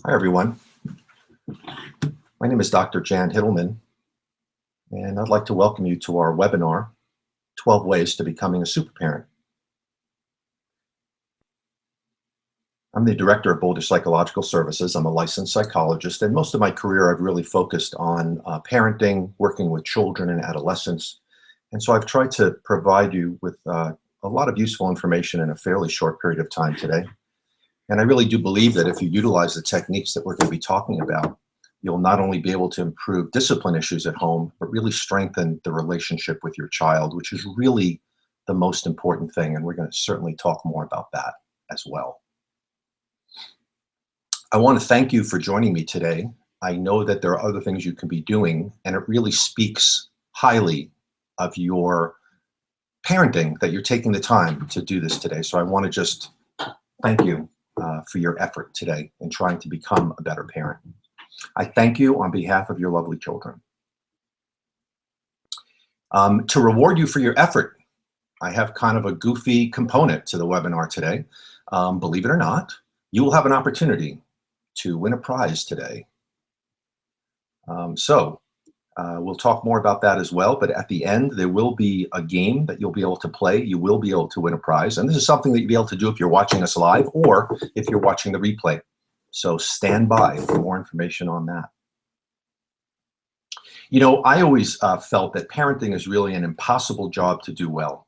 Hi, everyone. My name is Dr. Jan Hittleman, and I'd like to welcome you to our webinar, 12 Ways to Becoming a SuperParent. I'm the director of Boulder Psychological Services. I'm a licensed psychologist, and most of my career I've really focused on parenting, working with children and adolescents. And so I've tried to provide you with a lot of useful information in a fairly short period of time today. And I really do believe that if you utilize the techniques that we're going to be talking about, you'll not only be able to improve discipline issues at home, but really strengthen the relationship with your child, which is really the most important thing. And we're going to certainly talk more about that as well. I want to thank you for joining me today. I know that there are other things you can be doing, and it really speaks highly of your parenting that you're taking the time to do this today. So I want to just thank you for your effort today in trying to become a better parent. I thank you on behalf of your lovely children. To reward you for your effort, I have kind of a goofy component to the webinar today. Believe it or not, you will have an opportunity to win a prize today. We'll talk more about that as well, but at the end, there will be a game that you'll be able to play. You will be able to win a prize, and this is something that you'll be able to do if you're watching us live or if you're watching the replay. So stand by for more information on that. You know, I always felt that parenting is really an impossible job to do well.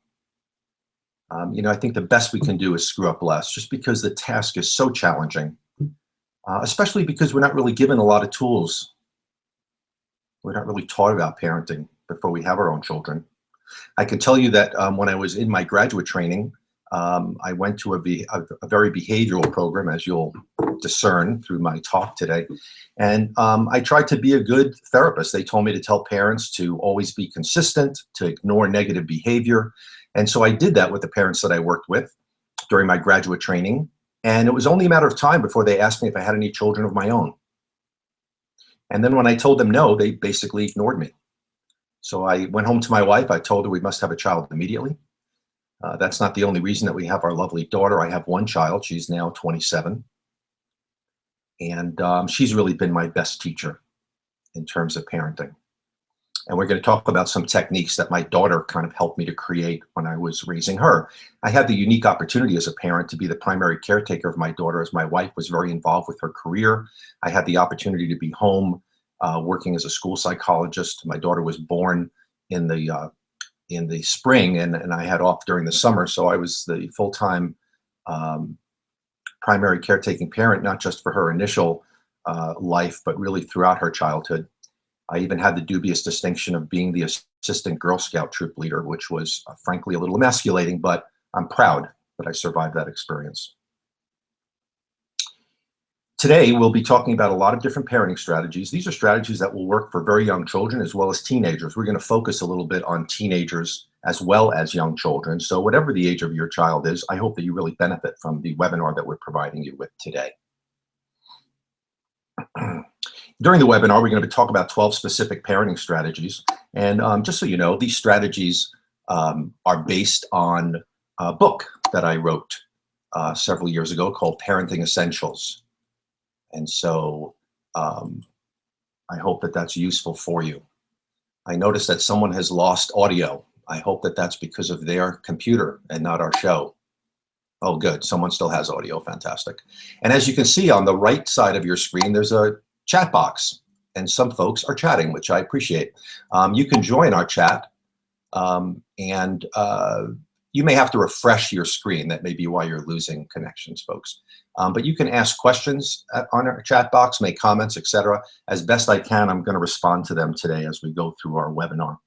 I think the best we can do is screw up less, just because the task is so challenging, especially because we're not really given a lot of tools. We're not really taught about parenting before we have our own children. I can tell you that when I was in my graduate training, I went to a very behavioral program, as you'll discern through my talk today. And I tried to be a good therapist. They told me to tell parents to always be consistent, to ignore negative behavior. And so I did that with the parents that I worked with during my graduate training. And it was only a matter of time before they asked me if I had any children of my own. And then when I told them no, they basically ignored me. So I went home to my wife. I told her we must have a child immediately. That's not the only reason that we have our lovely daughter. I have one child. She's now 27. And she's really been my best teacher in terms of parenting. And we're going to talk about some techniques that my daughter kind of helped me to create when I was raising her. I had the unique opportunity as a parent to be the primary caretaker of my daughter, as my wife was very involved with her career. I had the opportunity to be home working as a school psychologist. My daughter was born in the spring, and I had off during the summer. So I was the full-time primary caretaking parent, not just for her initial life, but really throughout her childhood. I even had the dubious distinction of being the assistant Girl Scout troop leader, which was frankly a little emasculating, but I'm proud that I survived that experience. Today, we'll be talking about a lot of different parenting strategies. These are strategies that will work for very young children as well as teenagers. We're going to focus a little bit on teenagers as well as young children. So whatever the age of your child is, I hope that you really benefit from the webinar that we're providing you with today. During the webinar, we're going to talk about 12 specific parenting strategies. And just so you know, these strategies are based on a book that I wrote several years ago called Parenting Essentials. And so I hope that that's useful for you. I noticed that someone has lost audio. I hope that that's because of their computer and not our show. Oh, good. Someone still has audio. Fantastic. And as you can see on the right side of your screen, there's a chat box, and some folks are chatting, which I appreciate. You can join our chat, and you may have to refresh your screen. That may be why you're losing connections, folks. But you can ask questions on our chat box, make comments, etc. As best I can, I'm going to respond to them today as we go through our webinar.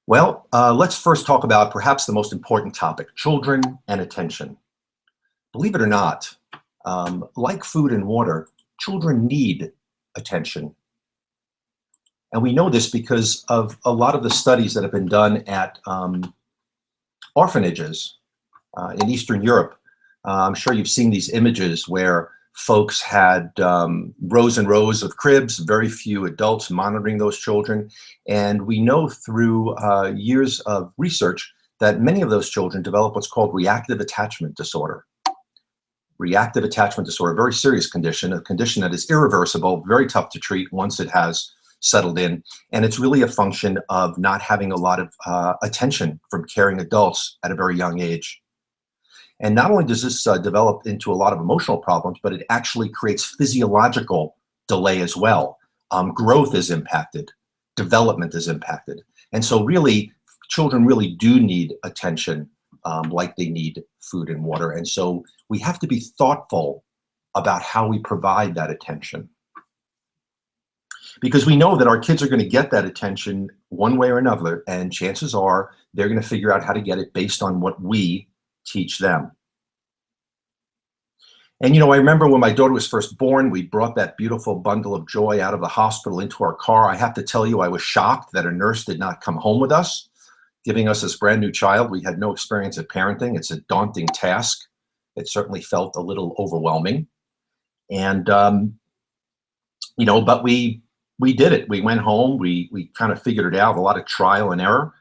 Well, let's first talk about perhaps the most important topic, children and attention. Believe it or not, like food and water, children need attention. And we know this because of a lot of the studies that have been done at orphanages in Eastern Europe. I'm sure you've seen these images where Folks had rows and rows of cribs, very few adults monitoring those children. And we know through years of research that many of those children develop what's called reactive attachment disorder. Reactive attachment disorder, a very serious condition, a condition that is irreversible, very tough to treat once it has settled in. And it's really a function of not having a lot of attention from caring adults at a very young age. And not only does this develop into a lot of emotional problems, but it actually creates physiological delay as well. Growth is impacted, development is impacted. And so really, children really do need attention like they need food and water. And so we have to be thoughtful about how we provide that attention. Because we know that our kids are going to get that attention one way or another, and chances are they're going to figure out how to get it based on what we teach them. And I remember when my daughter was first born, we brought that beautiful bundle of joy out of the hospital into our car. I have to tell you, I was shocked that a nurse did not come home with us, giving us this brand new child. We had no experience at parenting. It's a daunting task. It certainly felt a little overwhelming. And, but we did it. We went home. We kind of figured it out, a lot of trial and error.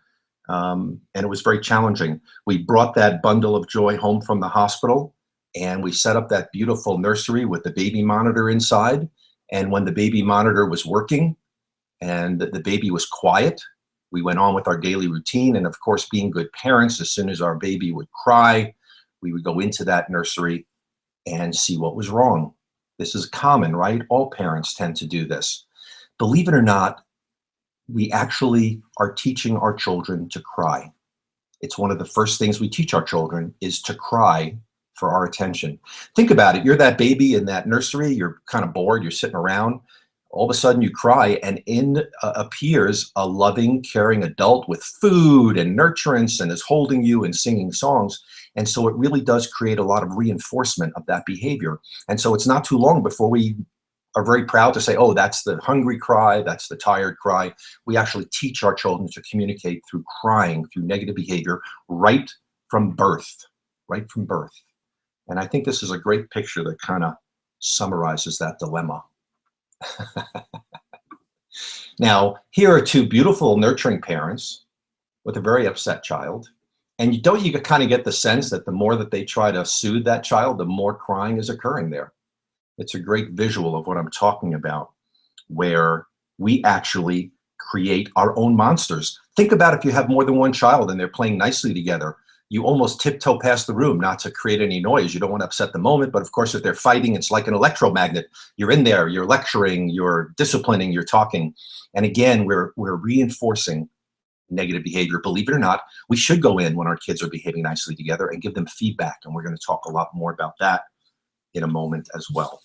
And it was very challenging. We brought that bundle of joy home from the hospital, and we set up that beautiful nursery with the baby monitor inside. And when the baby monitor was working and the baby was quiet, we went on with our daily routine. And of course, being good parents, as soon as our baby would cry, we would go into that nursery and see what was wrong. This is common, right? All parents tend to do this. Believe it or not, we actually are teaching our children to cry. It's one of the first things we teach our children is to cry for our attention. Think about it. You're that baby in that nursery. You're kind of bored. You're sitting around. All of a sudden you cry, and in appears a loving, caring adult with food and nurturance and is holding you and singing songs. And so it really does create a lot of reinforcement of that behavior. And so it's not too long before we are very proud to say, oh, that's the hungry cry, that's the tired cry. We actually teach our children to communicate through crying, through negative behavior, right from birth. And I think this is a great picture that kind of summarizes that dilemma. Now, here are two beautiful, nurturing parents with a very upset child. And you kind of get the sense that the more that they try to soothe that child, the more crying is occurring there. It's a great visual of what I'm talking about, where we actually create our own monsters. Think about if you have more than one child and they're playing nicely together. You almost tiptoe past the room not to create any noise. You don't want to upset the moment, but of course, if they're fighting, it's like an electromagnet. You're in there, you're lecturing, you're disciplining, you're talking. And again, we're reinforcing negative behavior. Believe it or not, we should go in when our kids are behaving nicely together and give them feedback. And we're going to talk a lot more about that in a moment as well.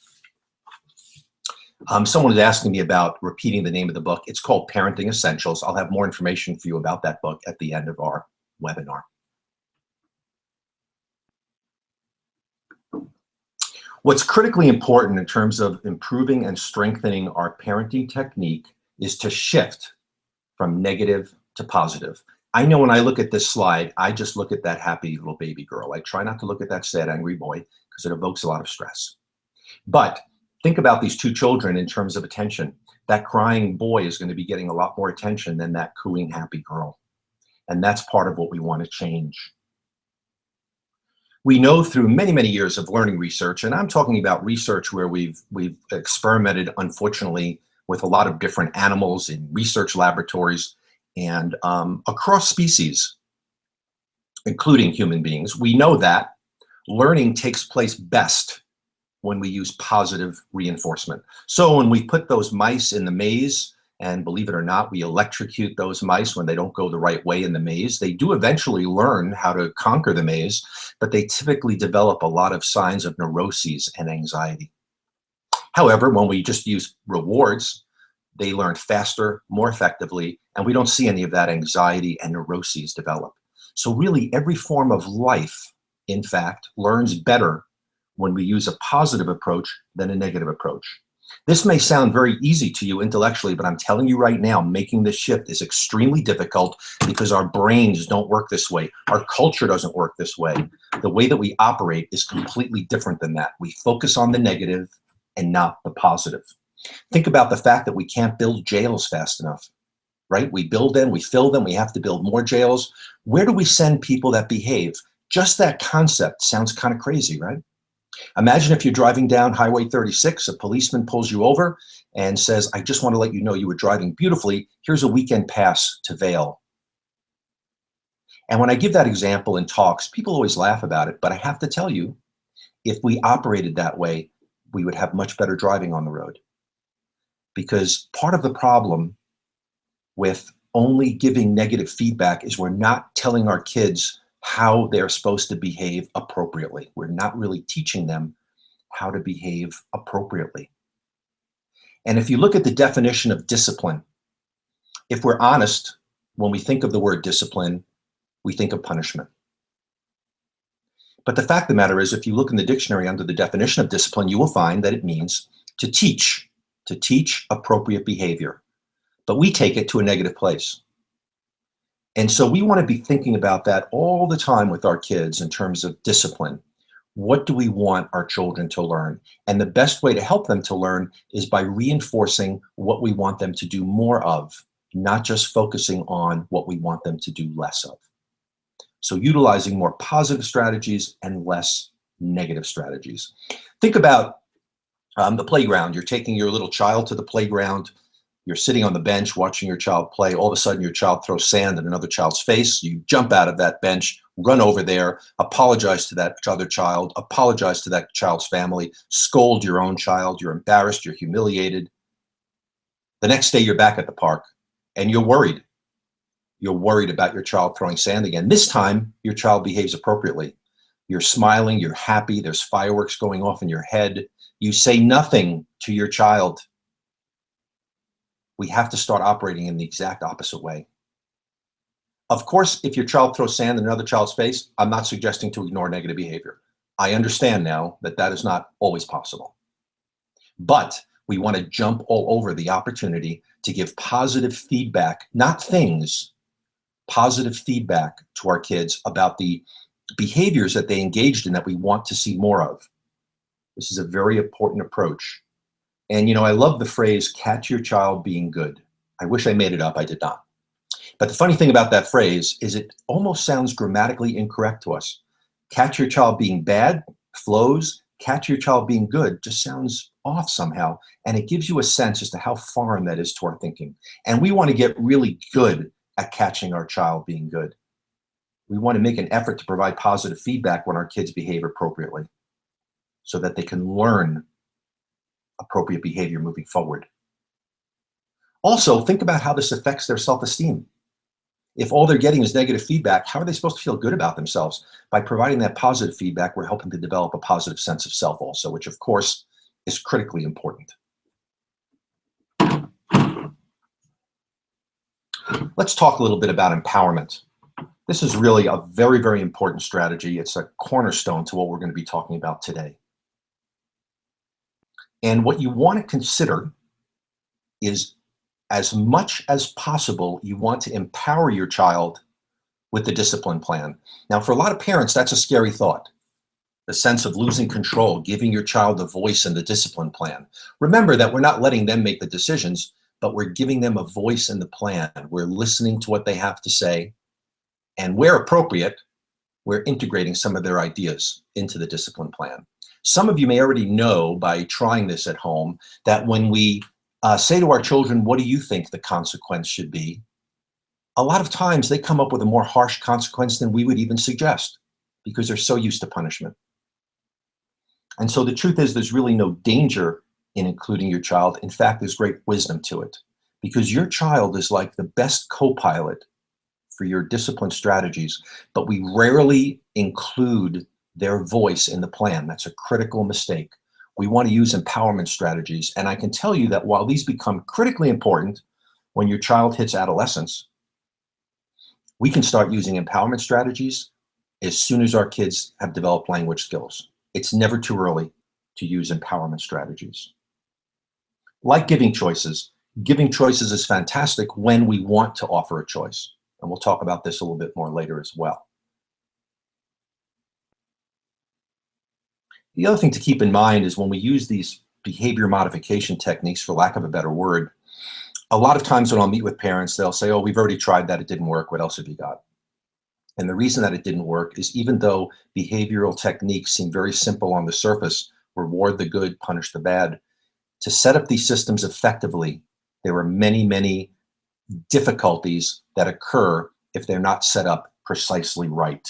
Someone was asking me about repeating the name of the book. It's called Parenting Essentials. I'll have more information for you about that book at the end of our webinar. What's critically important in terms of improving and strengthening our parenting technique is to shift from negative to positive. I know when I look at this slide, I just look at that happy little baby girl. I try not to look at that sad, angry boy because it evokes a lot of stress. But think about these two children in terms of attention. That crying boy is going to be getting a lot more attention than that cooing happy girl. And that's part of what we want to change. We know through many, many years of learning research, and I'm talking about research where we've experimented, unfortunately, with a lot of different animals in research laboratories and across species, including human beings. We know that learning takes place best when we use positive reinforcement. So when we put those mice in the maze, and believe it or not, we electrocute those mice when they don't go the right way in the maze, they do eventually learn how to conquer the maze, but they typically develop a lot of signs of neuroses and anxiety. However, when we just use rewards, they learn faster, more effectively, and we don't see any of that anxiety and neuroses develop. So really, every form of life, in fact, learns better when we use a positive approach than a negative approach. This may sound very easy to you intellectually, but I'm telling you right now, making this shift is extremely difficult because our brains don't work this way. Our culture doesn't work this way. The way that we operate is completely different than that. We focus on the negative and not the positive. Think about the fact that we can't build jails fast enough, right? We build them, we fill them, we have to build more jails. Where do we send people that behave? Just that concept sounds kind of crazy, right? Imagine if you're driving down Highway 36, a policeman pulls you over and says, I just want to let you know you were driving beautifully. Here's a weekend pass to Vail. And when I give that example in talks, people always laugh about it, but I have to tell you, if we operated that way, we would have much better driving on the road. Because part of the problem with only giving negative feedback is we're not telling our kids how they're supposed to behave appropriately. We're not really teaching them how to behave appropriately. And if you look at the definition of discipline, if we're honest, when we think of the word discipline, we think of punishment. But the fact of the matter is, if you look in the dictionary under the definition of discipline, you will find that it means to teach appropriate behavior. But we take it to a negative place. And so we want to be thinking about that all the time with our kids in terms of discipline. What do we want our children to learn? And the best way to help them to learn is by reinforcing what we want them to do more of, not just focusing on what we want them to do less of. So utilizing more positive strategies and less negative strategies. Think about the playground. You're taking your little child to the playground. You're sitting on the bench watching your child play. All of a sudden, your child throws sand in another child's face. You jump out of that bench, run over there, apologize to that other child, apologize to that child's family, scold your own child. You're embarrassed. You're humiliated. The next day, you're back at the park, and you're worried. You're worried about your child throwing sand again. This time, your child behaves appropriately. You're smiling. You're happy. There's fireworks going off in your head. You say nothing to your child. We have to start operating in the exact opposite way. Of course, if your child throws sand in another child's face, I'm not suggesting to ignore negative behavior. I understand now that that is not always possible. But we want to jump all over the opportunity to give positive feedback, not things, positive feedback to our kids about the behaviors that they engaged in that we want to see more of. This is a very important approach. And, you know, I love the phrase, catch your child being good. I wish I made it up. I did not. But the funny thing about that phrase is it almost sounds grammatically incorrect to us. Catch your child being bad flows. Catch your child being good just sounds off somehow. And it gives you a sense as to how foreign that is to our thinking. And we want to get really good at catching our child being good. We want to make an effort to provide positive feedback when our kids behave appropriately so that they can learn appropriate behavior moving forward. Also, think about how this affects their self-esteem. If all they're getting is negative feedback, how are they supposed to feel good about themselves? By providing that positive feedback, we're helping to develop a positive sense of self also, which of course is critically important. Let's talk a little bit about empowerment. This is really a very, very important strategy. It's a cornerstone to what we're going to be talking about today. And what you want to consider is, as much as possible, you want to empower your child with the discipline plan. Now, for a lot of parents, that's a scary thought. The sense of losing control, giving your child a voice in the discipline plan. Remember that we're not letting them make the decisions, but we're giving them a voice in the plan. We're listening to what they have to say. And where appropriate, we're integrating some of their ideas into the discipline plan. Some of you may already know by trying this at home that when we say to our children, what do you think the consequence should be? A lot of times they come up with a more harsh consequence than we would even suggest because they're so used to punishment. And so the truth is there's really no danger in including your child. In fact, there's great wisdom to it because your child is like the best co-pilot for your discipline strategies, but we rarely include their voice in the plan. That's a critical mistake. We want to use empowerment strategies. And I can tell you that while these become critically important when your child hits adolescence, we can start using empowerment strategies as soon as our kids have developed language skills. It's never too early to use empowerment strategies. Like giving choices is fantastic when we want to offer a choice. And we'll talk about this a little bit more later as well. The other thing to keep in mind is when we use these behavior modification techniques, for lack of a better word, a lot of times when I'll meet with parents, they'll say, oh, we've already tried that, it didn't work, what else have you got? And the reason that it didn't work is even though behavioral techniques seem very simple on the surface, reward the good, punish the bad, to set up these systems effectively, there are many, many difficulties that occur if they're not set up precisely right.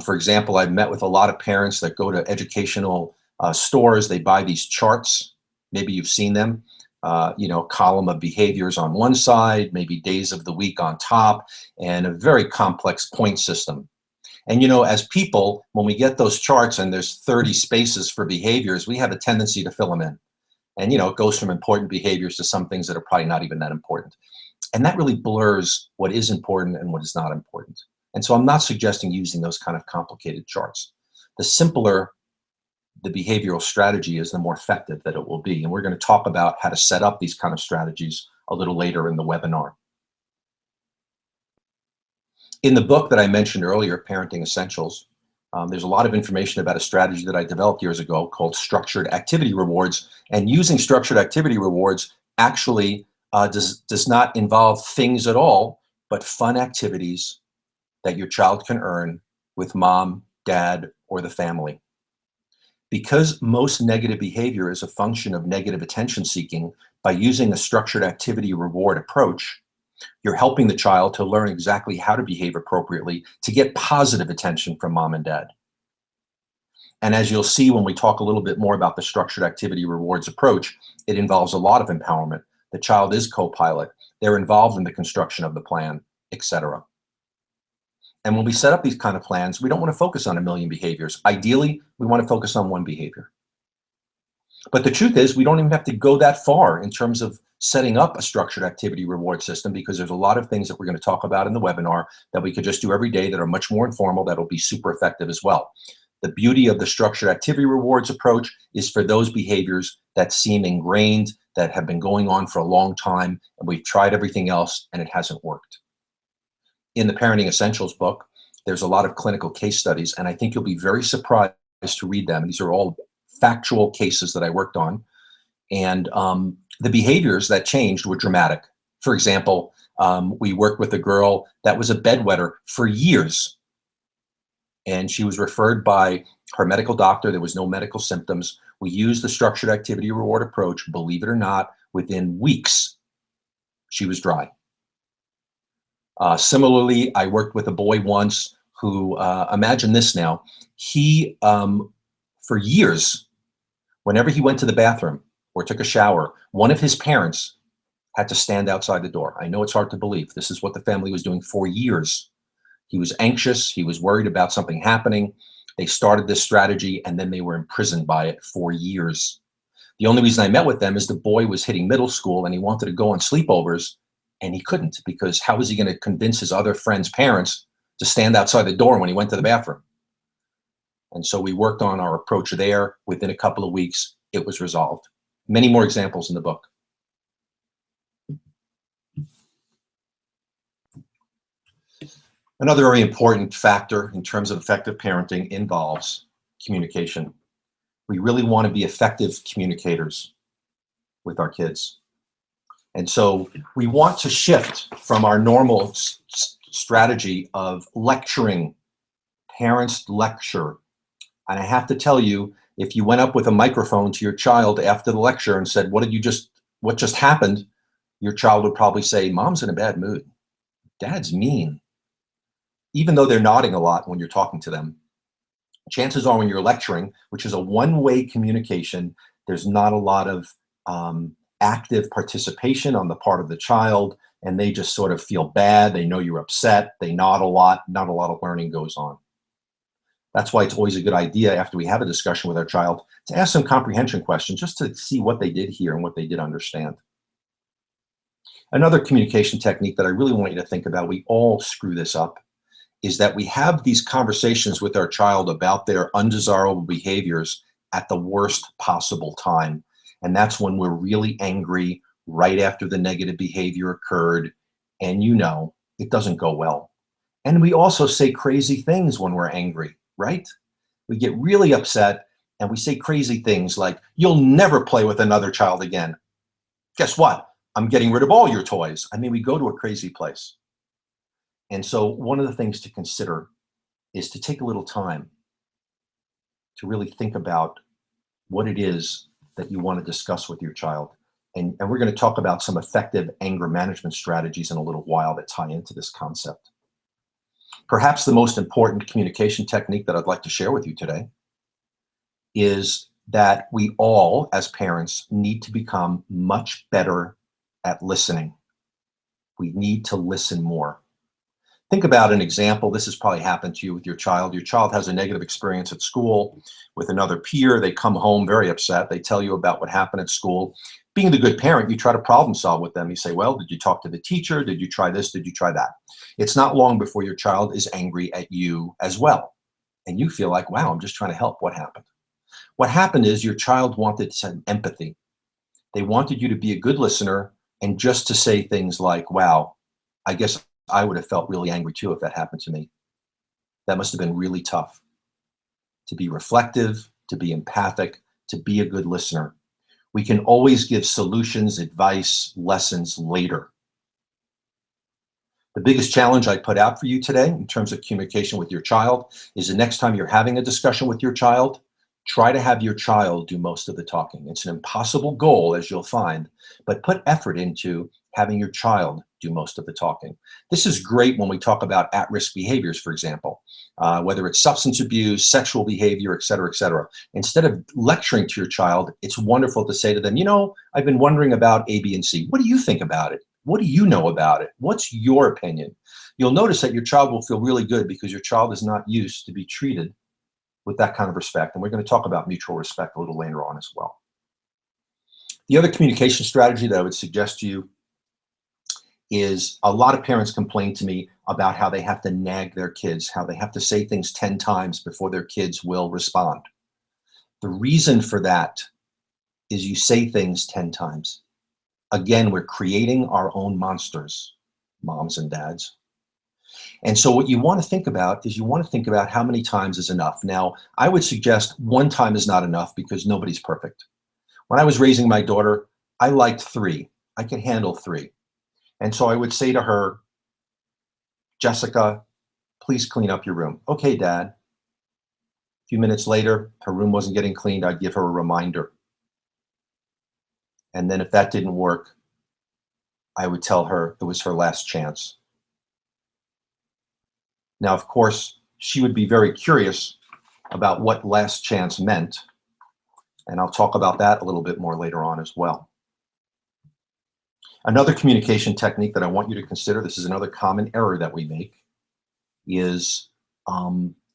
For example, I've met with a lot of parents that go to educational stores. They buy these charts. Maybe you've seen them. Column of behaviors on one side, maybe days of the week on top, and a very complex point system. And as people, when we get those charts and there's 30 spaces for behaviors, we have a tendency to fill them in. And it goes from important behaviors to some things that are probably not even that important. And that really blurs what is important and what is not important. And so I'm not suggesting using those kind of complicated charts. The simpler the behavioral strategy is, the more effective that it will be. And we're going to talk about how to set up these kind of strategies a little later in the webinar. In the book that I mentioned earlier, Parenting Essentials, there's a lot of information about a strategy that I developed years ago called structured activity rewards. And using structured activity rewards actually does not involve things at all, but fun activities that your child can earn with mom, dad, or the family. Because most negative behavior is a function of negative attention seeking, by using a structured activity reward approach, you're helping the child to learn exactly how to behave appropriately to get positive attention from mom and dad. And as you'll see when we talk a little bit more about the structured activity rewards approach, it involves a lot of empowerment. The child is co-pilot. They're involved in the construction of the plan, etc. And when we set up these kind of plans, we don't want to focus on a million behaviors. Ideally, we want to focus on one behavior. But the truth is, we don't even have to go that far in terms of setting up a structured activity reward system, because there's a lot of things that we're going to talk about in the webinar that we could just do every day that are much more informal, that'll be super effective as well. The beauty of the structured activity rewards approach is for those behaviors that seem ingrained, that have been going on for a long time, and we've tried everything else and it hasn't worked. In the Parenting Essentials book, there's a lot of clinical case studies, and I think you'll be very surprised to read them. These are all factual cases that I worked on, and the behaviors that changed were dramatic. For example, we worked with a girl that was a bedwetter for years, and she was referred by her medical doctor. There was no medical symptoms. We used the structured activity reward approach. Believe it or not, within weeks, she was dry. Similarly, I worked with a boy once who, imagine this now, he, for years, whenever he went to the bathroom or took a shower, one of his parents had to stand outside the door. I know it's hard to believe. This is what the family was doing for years. He was anxious. He was worried about something happening. They started this strategy, and then they were imprisoned by it for years. The only reason I met with them is the boy was hitting middle school, and he wanted to go on sleepovers, and he couldn't, because how was he going to convince his other friends' parents to stand outside the door when he went to the bathroom? And so we worked on our approach there. Within a couple of weeks, it was resolved. Many more examples in the book. Another very important factor in terms of effective parenting involves communication. We really want to be effective communicators with our kids. And so we want to shift from our normal strategy of lecturing. Parents lecture. And I have to tell you, if you went up with a microphone to your child after the lecture and said, what just happened? Your child would probably say, Mom's in a bad mood. Dad's mean. Even though they're nodding a lot when you're talking to them. Chances are when you're lecturing, which is a one-way communication, there's not a lot of active participation on the part of the child, and they just sort of feel bad. They know you're upset. They nod a lot. Not a lot of learning goes on. That's why it's always a good idea after we have a discussion with our child to ask some comprehension questions just to see what they did hear and what they did understand. Another communication technique that I really want you to think about, we all screw this up, is that we have these conversations with our child about their undesirable behaviors at the worst possible time. And that's when we're really angry right after the negative behavior occurred. And it doesn't go well. And we also say crazy things when we're angry, right? We get really upset and we say crazy things like, you'll never play with another child again. Guess what? I'm getting rid of all your toys. I mean, we go to a crazy place. And so one of the things to consider is to take a little time to really think about what it is that you want to discuss with your child. And we're going to talk about some effective anger management strategies in a little while that tie into this concept. Perhaps the most important communication technique that I'd like to share with you today is that we all, as parents, need to become much better at listening. We need to listen more. Think about an example. This has probably happened to you with your child. Your child has a negative experience at school with another peer. They come home very upset. They tell you about what happened at school. Being the good parent, you try to problem solve with them. You say, well, did you talk to the teacher? Did you try this? Did you try that? It's not long before your child is angry at you as well. And you feel like, wow, I'm just trying to help. What happened? What happened is your child wanted some empathy. They wanted you to be a good listener and just to say things like, wow, I guess I would have felt really angry too if that happened to me. That must have been really tough. To be reflective, to be empathic, to be a good listener. We can always give solutions, advice, lessons later. The biggest challenge I put out for you today in terms of communication with your child is the next time you're having a discussion with your child, try to have your child do most of the talking. It's an impossible goal, as you'll find, but put effort into having your child do most of the talking. This is great when we talk about at-risk behaviors, for example, whether it's substance abuse, sexual behavior, et cetera, et cetera. Instead of lecturing to your child, it's wonderful to say to them, I've been wondering about A, B, and C. What do you think about it? What do you know about it? What's your opinion? You'll notice that your child will feel really good because your child is not used to be treated with that kind of respect. And we're going to talk about mutual respect a little later on as well. The other communication strategy that I would suggest to you is a lot of parents complain to me about how they have to nag their kids, how they have to say things 10 times before their kids will respond. The reason for that is you say things 10 times. Again, we're creating our own monsters, moms and dads. And so what you want to think about is how many times is enough. Now, I would suggest one time is not enough because nobody's perfect. When I was raising my daughter, I liked 3. I could handle 3. And so I would say to her, Jessica, please clean up your room. Okay, Dad. A few minutes later, her room wasn't getting cleaned. I'd give her a reminder. And then if that didn't work, I would tell her it was her last chance. Now, of course, she would be very curious about what last chance meant. And I'll talk about that a little bit more later on as well. Another communication technique that I want you to consider, this is another common error that we make, is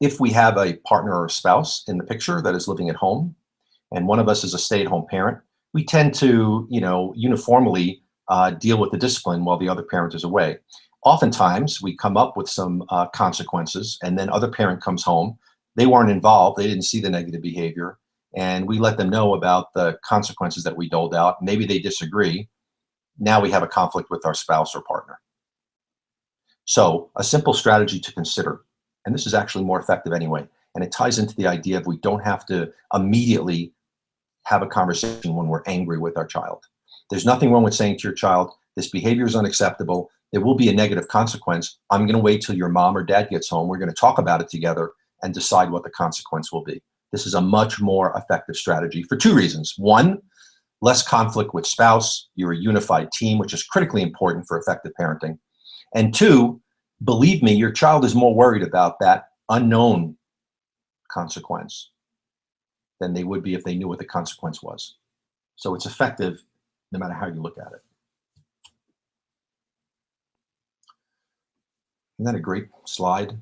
if we have a partner or a spouse in the picture that is living at home, and one of us is a stay-at-home parent, we tend to, uniformly deal with the discipline while the other parent is away. Oftentimes, we come up with some consequences, and then other parent comes home. They weren't involved. They didn't see the negative behavior, and we let them know about the consequences that we doled out. Maybe they disagree. Now we have a conflict with our spouse or partner. So a simple strategy to consider, and this is actually more effective anyway, and it ties into the idea of we don't have to immediately have a conversation when we're angry with our child. There's nothing wrong with saying to your child, this behavior is unacceptable. There will be a negative consequence. I'm going to wait till your mom or dad gets home. We're going to talk about it together and decide what the consequence will be. This is a much more effective strategy for 2 reasons. 1, less conflict with spouse. You're a unified team, which is critically important for effective parenting. And 2, believe me, your child is more worried about that unknown consequence than they would be if they knew what the consequence was. So it's effective no matter how you look at it. Isn't that a great slide?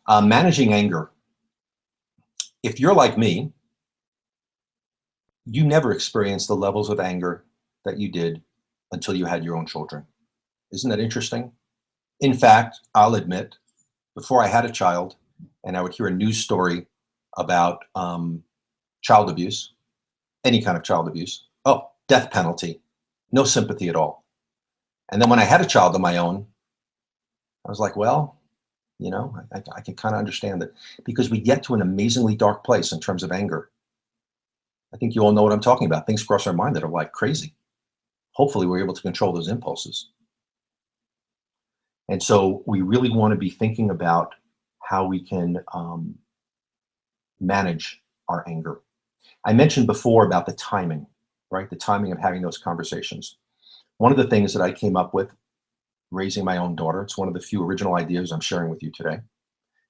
Managing anger. If you're like me, you never experienced the levels of anger that you did until you had your own children. Isn't that interesting? In fact, I'll admit, before I had a child and I would hear a news story about child abuse, any kind of child abuse, Oh, death penalty. No sympathy at all. And then when I had a child of my own, I was like, well, I can kind of understand it because we get to an amazingly dark place in terms of anger. I think you all know what I'm talking about. Things cross our mind that are like crazy. Hopefully, we're able to control those impulses. And so we really want to be thinking about how we can manage our anger. I mentioned before about the timing, right? The timing of having those conversations. One of the things that I came up with raising my own daughter, it's one of the few original ideas I'm sharing with you today,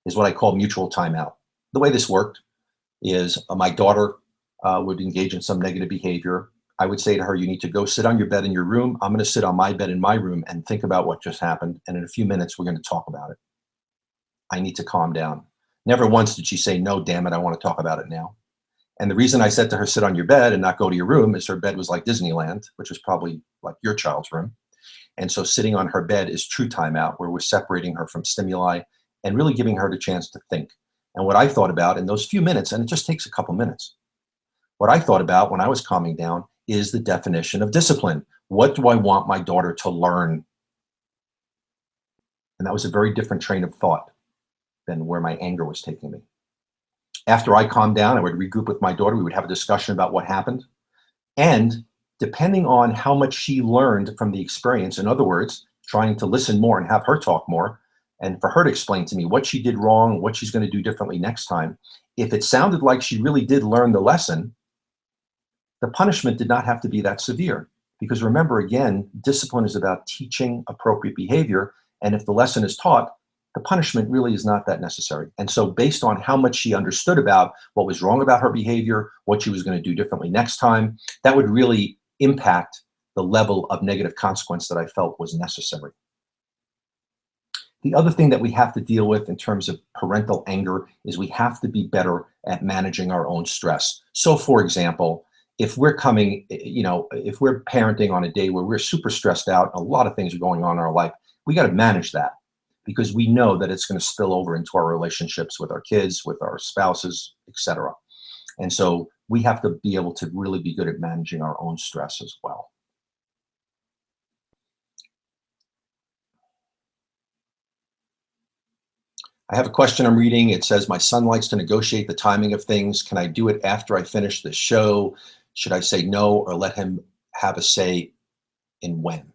is what I call mutual timeout. The way this worked is my daughter would engage in some negative behavior. I would say to her, you need to go sit on your bed in your room. I'm going to sit on my bed in my room and think about what just happened. And in a few minutes, we're going to talk about it. I need to calm down. Never once did she say, no, damn it, I want to talk about it now. And the reason I said to her, sit on your bed and not go to your room is her bed was like Disneyland, which was probably like your child's room. And so sitting on her bed is true timeout, where we're separating her from stimuli and really giving her the chance to think. And what I thought about in those few minutes, and it just takes a couple minutes, what I thought about when I was calming down is the definition of discipline. What do I want my daughter to learn? And that was a very different train of thought than where my anger was taking me. After I calmed down, I would regroup with my daughter. We would have a discussion about what happened. And depending on how much she learned from the experience, in other words, trying to listen more and have her talk more, and for her to explain to me what she did wrong, what she's going to do differently next time, if it sounded like she really did learn the lesson, the punishment did not have to be that severe. Because remember, again, discipline is about teaching appropriate behavior. And if the lesson is taught, the punishment really is not that necessary. And so based on how much she understood about what was wrong about her behavior, what she was going to do differently next time, that would really impact the level of negative consequence that I felt was necessary. The other thing that we have to deal with in terms of parental anger is we have to be better at managing our own stress. So for example, if we're if we're parenting on a day where we're super stressed out, a lot of things are going on in our life, we got to manage that because we know that it's going to spill over into our relationships with our kids, with our spouses, etc. And so we have to be able to really be good at managing our own stress as well. I have a question I'm reading. It says, my son likes to negotiate the timing of things. Can I do it after I finish the show? Should I say no or let him have a say in when?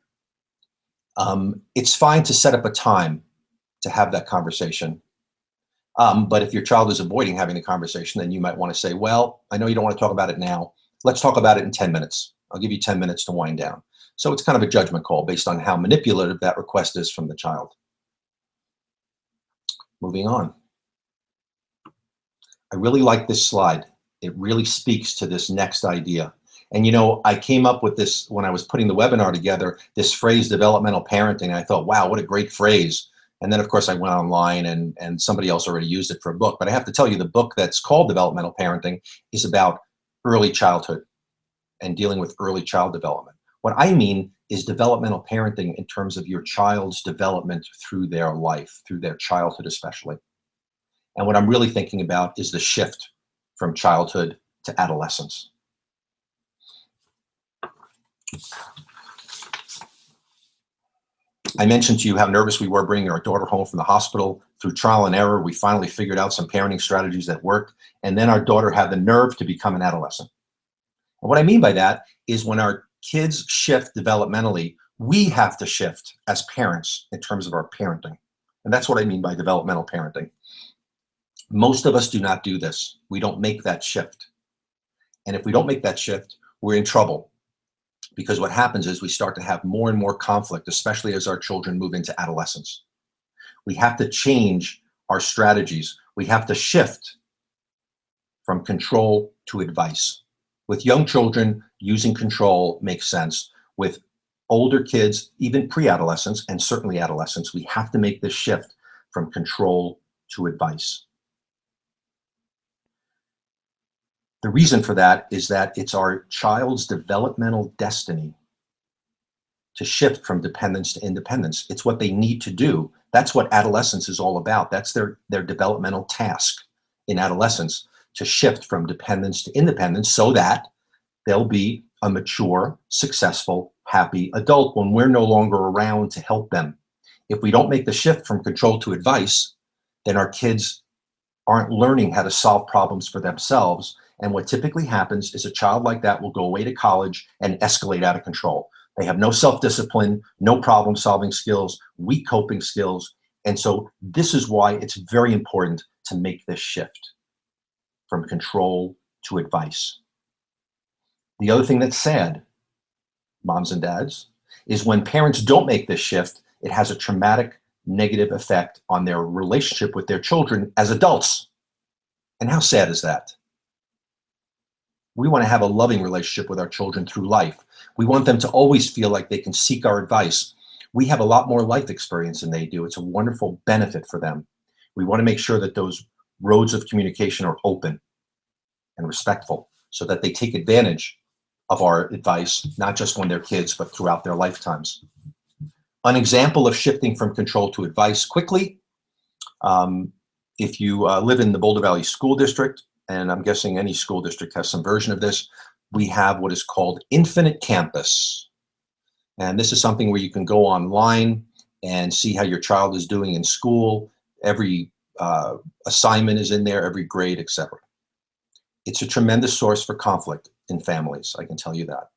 It's fine to set up a time to have that conversation. But if your child is avoiding having the conversation, then you might want to say, well, I know you don't want to talk about it now. Let's talk about it in 10 minutes. I'll give you 10 minutes to wind down. So it's kind of a judgment call based on how manipulative that request is from the child. Moving on. I really like this slide. It really speaks to this next idea. And I came up with this when I was putting the webinar together, this phrase, developmental parenting. I thought, wow, what a great phrase. And then, of course, I went online and somebody else already used it for a book. But I have to tell you, the book that's called Developmental Parenting is about early childhood and dealing with early child development. What I mean is developmental parenting in terms of your child's development through their life, through their childhood especially. And what I'm really thinking about is the shift from childhood to adolescence. I mentioned to you how nervous we were bringing our daughter home from the hospital. Through trial and error, we finally figured out some parenting strategies that worked. And then our daughter had the nerve to become an adolescent. And what I mean by that is when our kids shift developmentally, we have to shift as parents in terms of our parenting. And that's what I mean by developmental parenting. Most of us do not do this. We don't make that shift. And if we don't make that shift, we're in trouble. Because what happens is we start to have more and more conflict, especially as our children move into adolescence. We have to change our strategies. We have to shift from control to advice. With young children, using control makes sense. With older kids, even pre-adolescents, and certainly adolescents, we have to make this shift from control to advice. The reason for that is that it's our child's developmental destiny to shift from dependence to independence. It's what they need to do. That's what adolescence is all about. That's their developmental task in adolescence, to shift from dependence to independence so that they'll be a mature, successful, happy adult when we're no longer around to help them. If we don't make the shift from control to advice, then our kids aren't learning how to solve problems for themselves. And what typically happens is a child like that will go away to college and escalate out of control. They have no self-discipline, no problem-solving skills, weak coping skills. And so this is why it's very important to make this shift from control to advice. The other thing that's sad, moms and dads, is when parents don't make this shift, it has a traumatic negative effect on their relationship with their children as adults. And how sad is that? We want to have a loving relationship with our children through life. We want them to always feel like they can seek our advice. We have a lot more life experience than they do. It's a wonderful benefit for them. We want to make sure that those roads of communication are open and respectful so that they take advantage of our advice, not just when they're kids, but throughout their lifetimes. An example of shifting from control to advice quickly, if you live in the Boulder Valley School District, and I'm guessing any school district has some version of this, we have what is called Infinite Campus. And this is something where you can go online and see how your child is doing in school. Every assignment is in there, every grade, etc. It's a tremendous source for conflict in families, I can tell you that.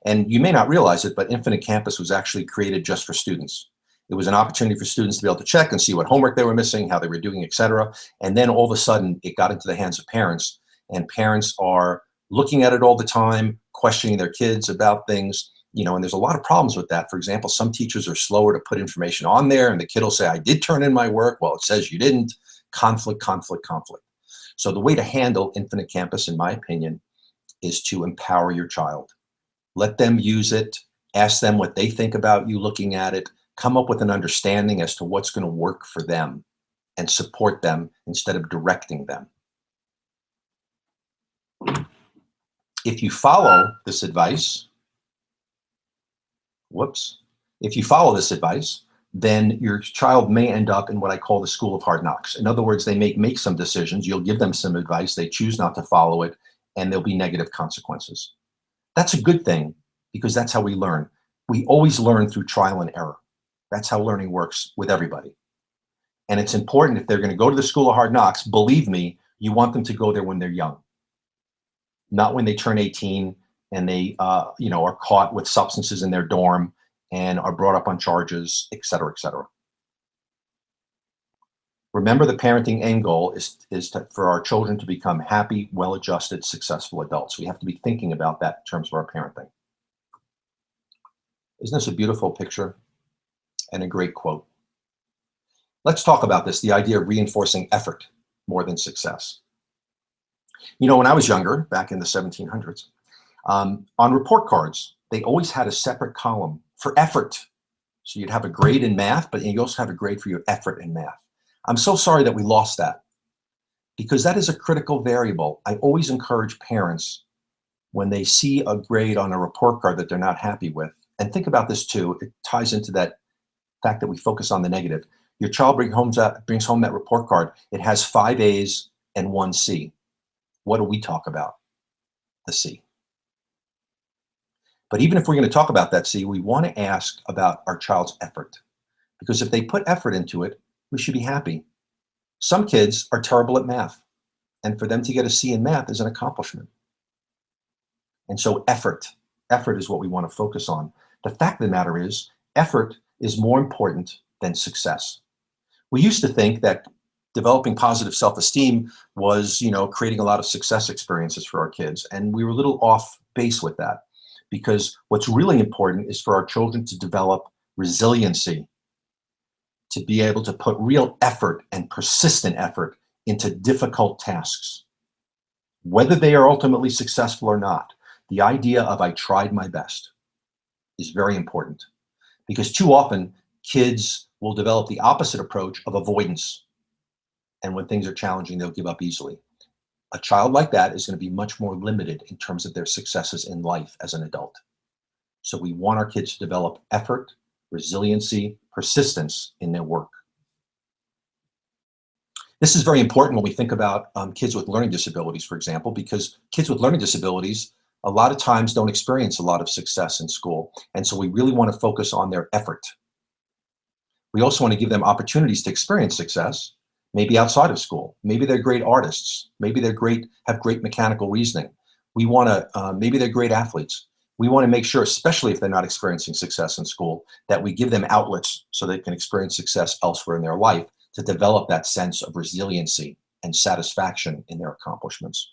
And you may not realize it, but Infinite Campus was actually created just for students. It was an opportunity for students to be able to check and see what homework they were missing, how they were doing, etc. And then all of a sudden, it got into the hands of parents, and parents are looking at it all the time, questioning their kids about things, and there's a lot of problems with that. For example, some teachers are slower to put information on there, and the kid will say, I did turn in my work. Well, it says you didn't. Conflict, conflict, conflict. So the way to handle Infinite Campus, in my opinion, is to empower your child. Let them use it. Ask them what they think about you looking at it. Come up with an understanding as to what's going to work for them and support them instead of directing them. If you follow this advice, then your child may end up in what I call the school of hard knocks. In other words, they may make some decisions. You'll give them some advice. They choose not to follow it, and there'll be negative consequences. That's a good thing because that's how we learn. We always learn through trial and error. That's how learning works with everybody. And it's important if they're going to go to the school of hard knocks, believe me, you want them to go there when they're young, not when they turn 18 and they are caught with substances in their dorm and are brought up on charges, et cetera, et cetera. Remember, the parenting end goal is for our children to become happy, well-adjusted, successful adults. We have to be thinking about that in terms of our parenting. Isn't this a beautiful picture and a great quote? Let's talk about this, the idea of reinforcing effort more than success. When I was younger, back in the 1700s, on report cards, they always had a separate column for effort. So you'd have a grade in math, but you also have a grade for your effort in math. I'm so sorry that we lost that because that is a critical variable. I always encourage parents when they see a grade on a report card that they're not happy with, and think about this too, it ties into that fact that we focus on the negative. Your child brings home that report card. It has 5 A's and 1 C. What do we talk about? The C. But even if we're going to talk about that C, we want to ask about our child's effort. Because if they put effort into it, we should be happy. Some kids are terrible at math, and for them to get a C in math is an accomplishment. And so effort is what we want to focus on. The fact of the matter is, effort is more important than success. We used to think that developing positive self-esteem was, creating a lot of success experiences for our kids, and we were a little off base with that. Because what's really important is for our children to develop resiliency, to be able to put real effort and persistent effort into difficult tasks. Whether they are ultimately successful or not, the idea of I tried my best is very important. Because too often, kids will develop the opposite approach of avoidance. And when things are challenging, they'll give up easily. A child like that is going to be much more limited in terms of their successes in life as an adult. So we want our kids to develop effort, resiliency, persistence in their work. This is very important when we think about kids with learning disabilities, for example, because kids with learning disabilities a lot of times don't experience a lot of success in school. And so we really want to focus on their effort. We also want to give them opportunities to experience success, maybe outside of school. Maybe they're great artists. Maybe they're have great mechanical reasoning. We want to, maybe they're great athletes. We want to make sure, especially if they're not experiencing success in school, that we give them outlets so they can experience success elsewhere in their life to develop that sense of resiliency and satisfaction in their accomplishments.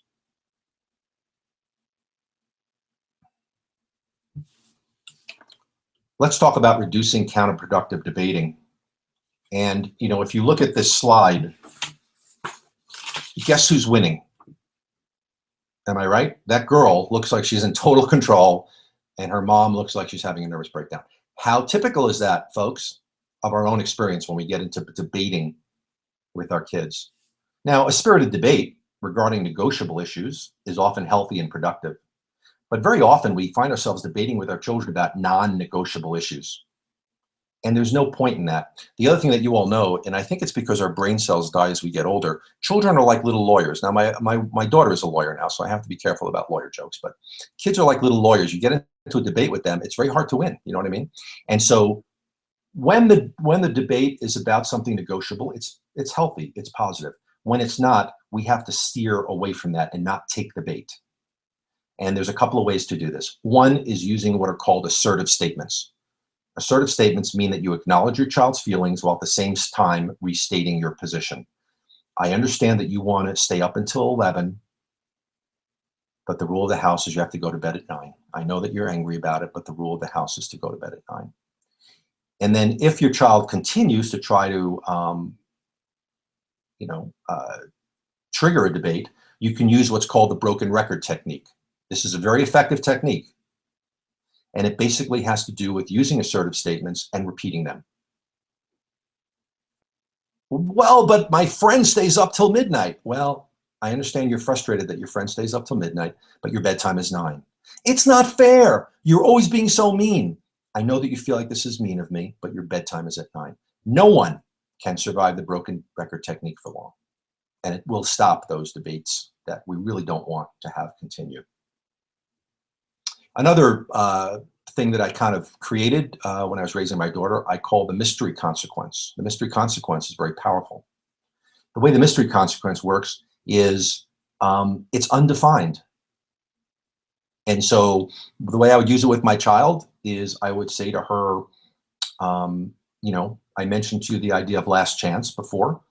Let's talk about reducing counterproductive debating. And, you know, if you look at this slide, guess who's winning? Am I right? That girl looks like she's in total control, and her mom looks like she's having a nervous breakdown. How typical is that, folks, of our own experience when we get into debating with our kids? Now, a spirited debate regarding negotiable issues is often healthy and productive. But very often we find ourselves debating with our children about non-negotiable issues. And there's no point in that. The other thing that you all know, and I think it's because our brain cells die as we get older, children are like little lawyers. Now, my daughter is a lawyer now, so I have to be careful about lawyer jokes, but kids are like little lawyers. You get into a debate with them, it's very hard to win, you know what I mean? And so when the debate is about something negotiable, it's healthy, it's positive. When it's not, we have to steer away from that and not take the bait. And there's a couple of ways to do this. One is using what are called assertive statements. Assertive statements mean that you acknowledge your child's feelings while at the same time restating your position. I understand that you want to stay up until 11, but the rule of the house is you have to go to bed at 9. I know that you're angry about it, but the rule of the house is to go to bed at 9. And then if your child continues to try to, trigger a debate, you can use what's called the broken record technique. This is a very effective technique. And it basically has to do with using assertive statements and repeating them. Well, but my friend stays up till midnight. Well, I understand you're frustrated that your friend stays up till midnight, but your bedtime is 9. It's not fair. You're always being so mean. I know that you feel like this is mean of me, but your bedtime is at 9. No one can survive the broken record technique for long. And it will stop those debates that we really don't want to have continue. Another thing that I kind of created when I was raising my daughter, I call the mystery consequence. The mystery consequence is very powerful. The way the mystery consequence works is it's undefined. And so the way I would use it with my child is I would say to her, I mentioned to you the idea of last chance before.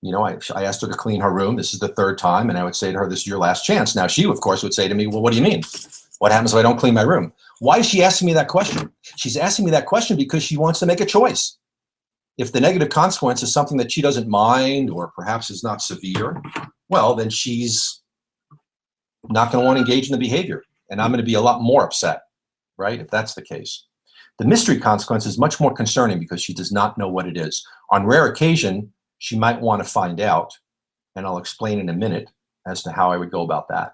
I asked her to clean her room. This is the 3rd time. And I would say to her, this is your last chance. Now she, of course, would say to me, well, what do you mean? What happens if I don't clean my room? Why is she asking me that question? She's asking me that question because she wants to make a choice. If the negative consequence is something that she doesn't mind or perhaps is not severe, well, then she's not going to want to engage in the behavior. And I'm going to be a lot more upset, right, if that's the case. The mystery consequence is much more concerning because she does not know what it is. On rare occasion, she might want to find out, and I'll explain in a minute as to how I would go about that.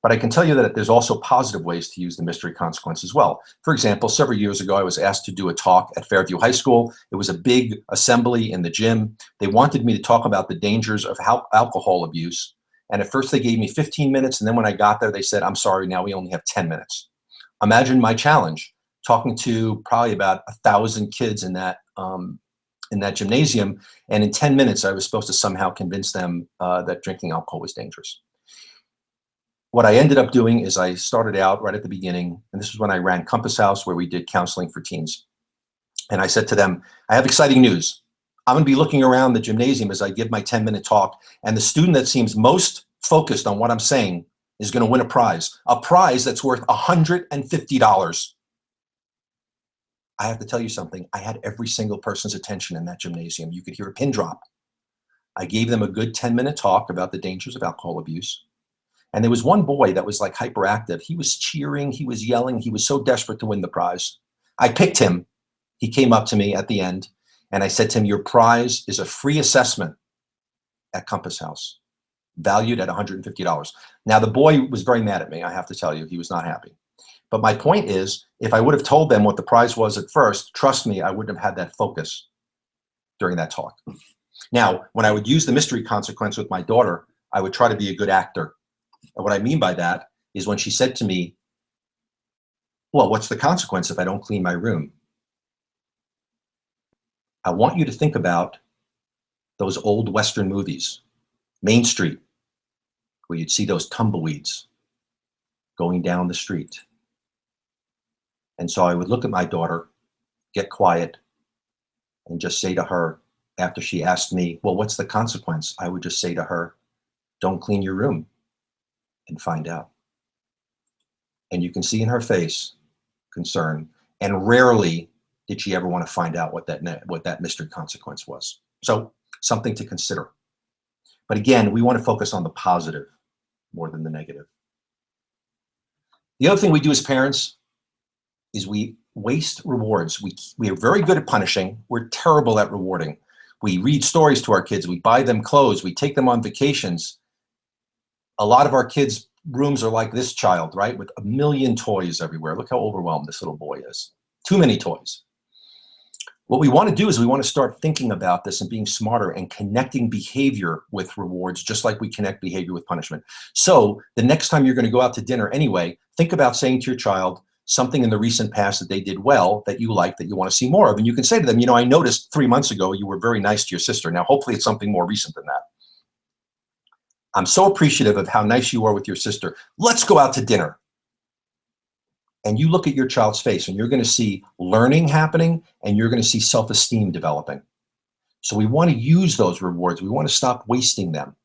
But I can tell you that there's also positive ways to use the mystery consequence as well. For example, several years ago, I was asked to do a talk at Fairview High School. It was a big assembly in the gym. They wanted me to talk about the dangers of alcohol abuse. And at first they gave me 15 minutes. And then when I got there, they said, I'm sorry, now we only have 10 minutes. Imagine my challenge, talking to probably about 1,000 kids in that gymnasium. And in 10 minutes, I was supposed to somehow convince them that drinking alcohol was dangerous. What I ended up doing is I started out right at the beginning, and this was when I ran Compass House, where we did counseling for teens. And I said to them, I have exciting news. I'm going to be looking around the gymnasium as I give my 10-minute talk, and the student that seems most focused on what I'm saying is going to win a prize that's worth $150. I have to tell you something. I had every single person's attention in that gymnasium. You could hear a pin drop. I gave them a good 10-minute talk about the dangers of alcohol abuse. And there was one boy that was like hyperactive. He was cheering, he was yelling, he was so desperate to win the prize. I picked him. He came up to me at the end and I said to him, your prize is a free assessment at Compass House, valued at $150. Now the boy was very mad at me, I have to tell you, he was not happy. But my point is, if I would have told them what the prize was at first, trust me, I wouldn't have had that focus during that talk. Now, when I would use the mystery consequence with my daughter, I would try to be a good actor. And what I mean by that is when she said to me, Well, what's the consequence if I don't clean my room? I want you to think about those old Western movies, Main Street, where you'd see those tumbleweeds going down the street. And so I would look at my daughter, get quiet, and just say to her, after she asked me, well, what's the consequence? I would just say to her, don't clean your room and find out. And you can see in her face concern. And rarely did she ever want to find out what that mystery consequence was. So something to consider. But again, we want to focus on the positive more than the negative. The other thing we do as parents is we waste rewards. We are very good at punishing. We're terrible at rewarding. We read stories to our kids. We buy them clothes. We take them on vacations. A lot of our kids' rooms are like this child, right? With a million toys everywhere. Look how overwhelmed this little boy is. Too many toys. What we want to do is we want to start thinking about this and being smarter and connecting behavior with rewards, just like we connect behavior with punishment. So the next time you're going to go out to dinner anyway, think about saying to your child something in the recent past that they did well, that you like, that you want to see more of. And you can say to them, I noticed 3 months ago you were very nice to your sister. Now, hopefully it's something more recent than that. I'm so appreciative of how nice you are with your sister. Let's go out to dinner. And you look at your child's face and you're going to see learning happening and you're going to see self-esteem developing. So we want to use those rewards. We want to stop wasting them.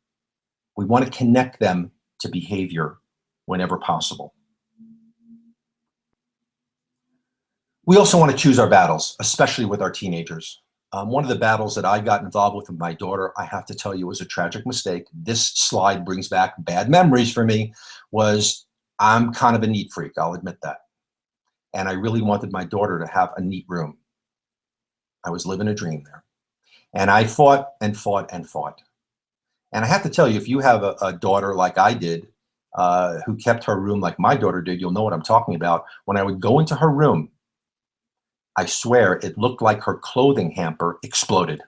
We want to connect them to behavior whenever possible. We also want to choose our battles, especially with our teenagers. One of the battles that I got involved with my daughter, I have to tell you, was a tragic mistake. This slide brings back bad memories for me. I'm kind of a neat freak, I'll admit that. And I really wanted my daughter to have a neat room. I was living a dream there. And I fought and fought and fought. And I have to tell you, if you have a daughter like I did, who kept her room like my daughter did, you'll know what I'm talking about. When I would go into her room, I swear it looked like her clothing hamper exploded.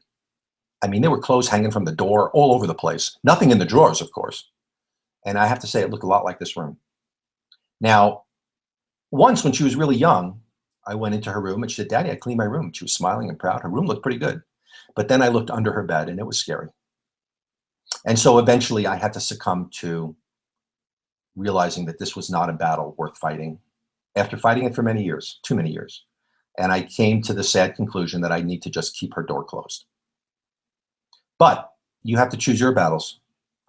I mean, there were clothes hanging from the door all over the place. Nothing in the drawers, of course. And I have to say, it looked a lot like this room. Now, once when she was really young, I went into her room and she said, Daddy, I cleaned my room. She was smiling and proud. Her room looked pretty good. But then I looked under her bed and it was scary. And so eventually I had to succumb to realizing that this was not a battle worth fighting. After fighting it for many years, too many years. And I came to the sad conclusion that I need to just keep her door closed. But you have to choose your battles.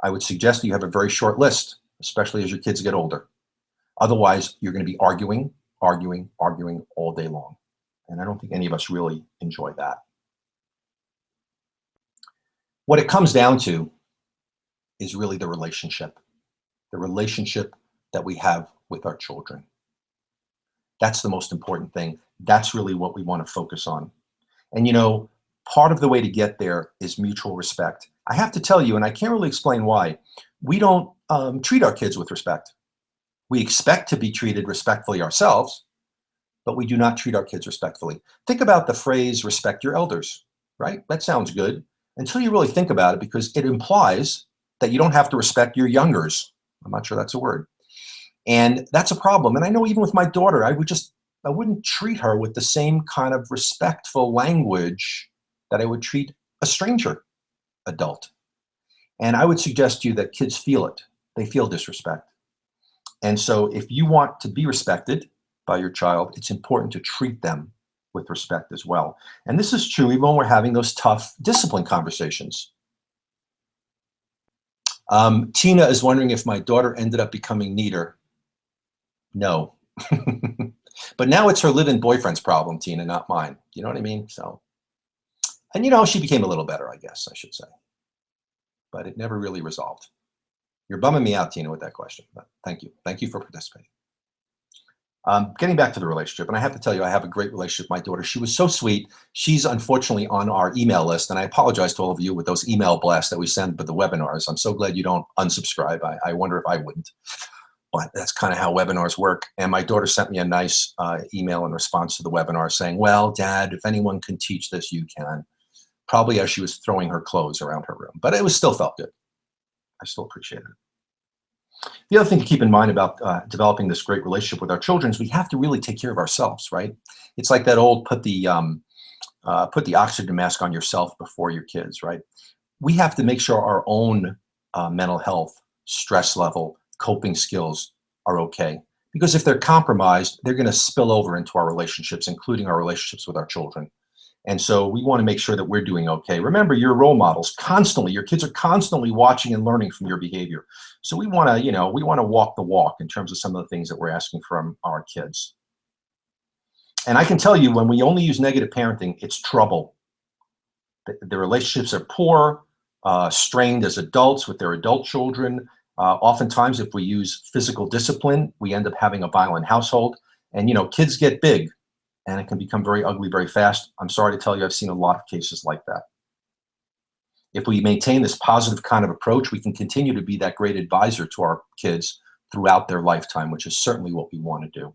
I would suggest that you have a very short list, especially as your kids get older. Otherwise, you're going to be arguing all day long. And I don't think any of us really enjoy that. What it comes down to is really the relationship that we have with our children. That's the most important thing. That's really what we want to focus on. And part of the way to get there is mutual respect. I have to tell you, and I can't really explain why, we don't treat our kids with respect. We expect to be treated respectfully ourselves, but we do not treat our kids respectfully. Think about the phrase, respect your elders, right? That sounds good until you really think about it, because it implies that you don't have to respect your youngers. I'm not sure that's a word. And that's a problem. And I know even with my daughter, I wouldn't treat her with the same kind of respectful language that I would treat a stranger adult. And I would suggest to you that kids feel it. They feel disrespect. And so if you want to be respected by your child, it's important to treat them with respect as well. And this is true even when we're having those tough discipline conversations. Tina is wondering if my daughter ended up becoming neater. No. But now it's her live-in boyfriend's problem, Tina, not mine. You know what I mean? So, and she became a little better, I guess I should say. But it never really resolved. You're bumming me out, Tina, with that question, but thank you. Thank you for participating. Getting back to the relationship, and I have to tell you, I have a great relationship with my daughter. She was so sweet. She's unfortunately on our email list, and I apologize to all of you with those email blasts that we send with the webinars. I'm so glad you don't unsubscribe. I wonder if I wouldn't, but that's kind of how webinars work. And my daughter sent me a nice email in response to the webinar saying, well, Dad, if anyone can teach this, you can. Probably as she was throwing her clothes around her room, but it still felt good. I still appreciate it. The other thing to keep in mind about developing this great relationship with our children is we have to really take care of ourselves, right? It's like that old put the oxygen mask on yourself before your kids, right? We have to make sure our own mental health, stress level, coping skills are okay. Because if they're compromised, they're going to spill over into our relationships, including our relationships with our children. And so we want to make sure that we're doing okay. Remember, your role models constantly, your kids are constantly watching and learning from your behavior. So we want to, we want to walk the walk in terms of some of the things that we're asking from our kids. And I can tell you, when we only use negative parenting, it's trouble. The relationships are poor, strained as adults with their adult children. Oftentimes, if we use physical discipline, we end up having a violent household. And, kids get big, and it can become very ugly very fast. I'm sorry to tell you, I've seen a lot of cases like that. If we maintain this positive kind of approach, we can continue to be that great advisor to our kids throughout their lifetime, which is certainly what we want to do.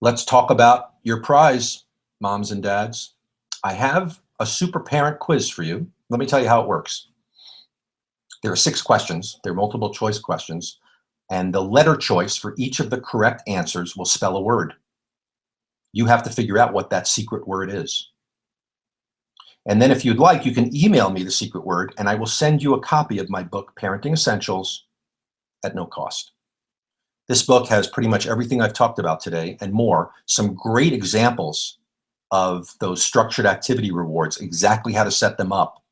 Let's talk about your prize, moms and dads. I have a SuperParent quiz for you. Let me tell you how it works. There are 6 questions. They're multiple choice questions. And the letter choice for each of the correct answers will spell a word. You have to figure out what that secret word is. And then if you'd like, you can email me the secret word, and I will send you a copy of my book, Parenting Essentials, at no cost. This book has pretty much everything I've talked about today and more, some great examples of those structured activity rewards, exactly how to set them up,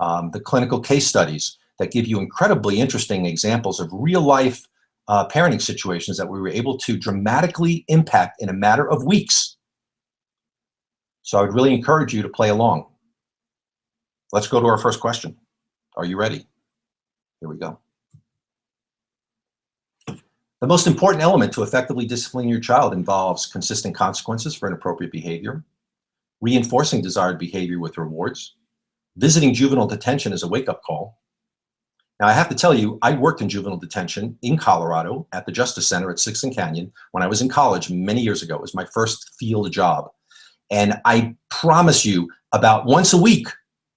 the clinical case studies that give you incredibly interesting examples of real life parenting situations that we were able to dramatically impact in a matter of weeks. So I would really encourage you to play along. Let's go to our first question. Are you ready? Here we go. The most important element to effectively disciplining your child involves consistent consequences for inappropriate behavior, reinforcing desired behavior with rewards, visiting juvenile detention as a wake-up call. Now, I have to tell you, I worked in juvenile detention in Colorado at the Justice Center at 6th and Canyon when I was in college many years ago. It was my first field job. And I promise you, about once a week,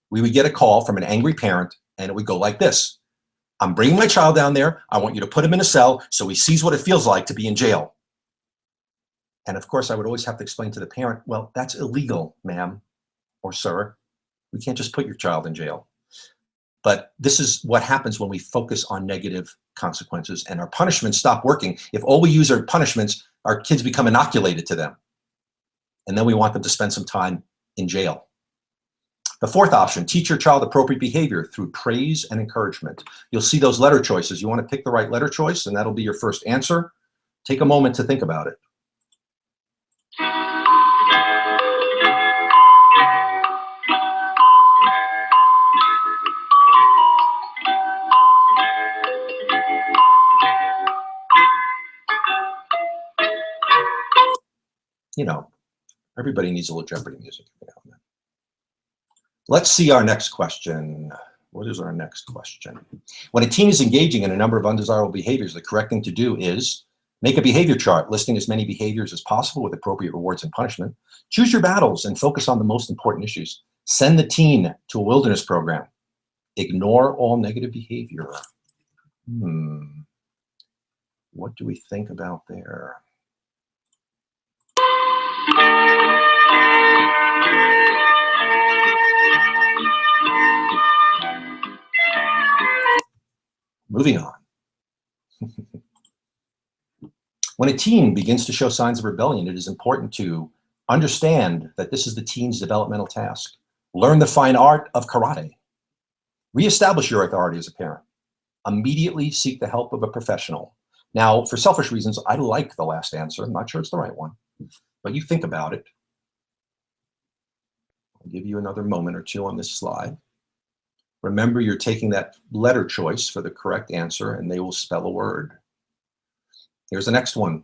we would get a call from an angry parent, and it would go like this. I'm bringing my child down there. I want you to put him in a cell so he sees what it feels like to be in jail. And of course, I would always have to explain to the parent, well, that's illegal, ma'am or sir. We can't just put your child in jail. But this is what happens when we focus on negative consequences and our punishments stop working. If all we use are punishments, our kids become inoculated to them. And then we want them to spend some time in jail. The fourth option, teach your child appropriate behavior through praise and encouragement. You'll see those letter choices. You want to pick the right letter choice, and that'll be your first answer. Take a moment to think about it. Everybody needs a little Jeopardy music. Let's see our next question. What is our next question? When a teen is engaging in a number of undesirable behaviors, the correct thing to do is make a behavior chart listing as many behaviors as possible with appropriate rewards and punishment. Choose your battles and focus on the most important issues. Send the teen to a wilderness program. Ignore all negative behavior. What do we think about there? Moving on. When a teen begins to show signs of rebellion, it is important to understand that this is the teen's developmental task. Learn the fine art of karate. Reestablish your authority as a parent. Immediately seek the help of a professional. Now, for selfish reasons, I like the last answer. I'm not sure it's the right one, but you think about it. I'll give you another moment or two on this slide. Remember, you're taking that letter choice for the correct answer, and they will spell a word. Here's the next one.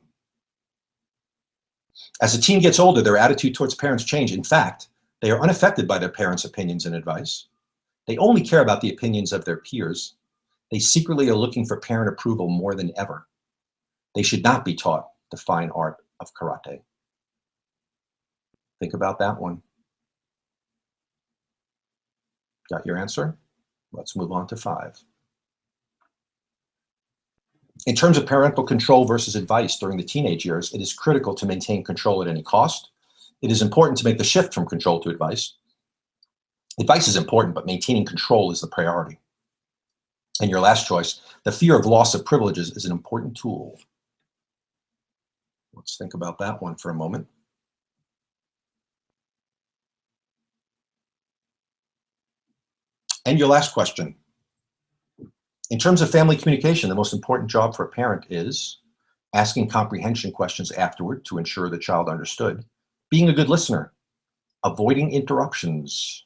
As a teen gets older, their attitude towards parents change. In fact, they are unaffected by their parents' opinions and advice. They only care about the opinions of their peers. They secretly are looking for parent approval more than ever. They should not be taught the fine art of karate. Think about that one. Got your answer? Let's move on to 5. In terms of parental control versus advice during the teenage years, it is critical to maintain control at any cost. It is important to make the shift from control to advice. Advice is important, but maintaining control is the priority. And your last choice, the fear of loss of privileges is an important tool. Let's think about that one for a moment. And your last question. In terms of family communication, the most important job for a parent is asking comprehension questions afterward to ensure the child understood, being a good listener, avoiding interruptions,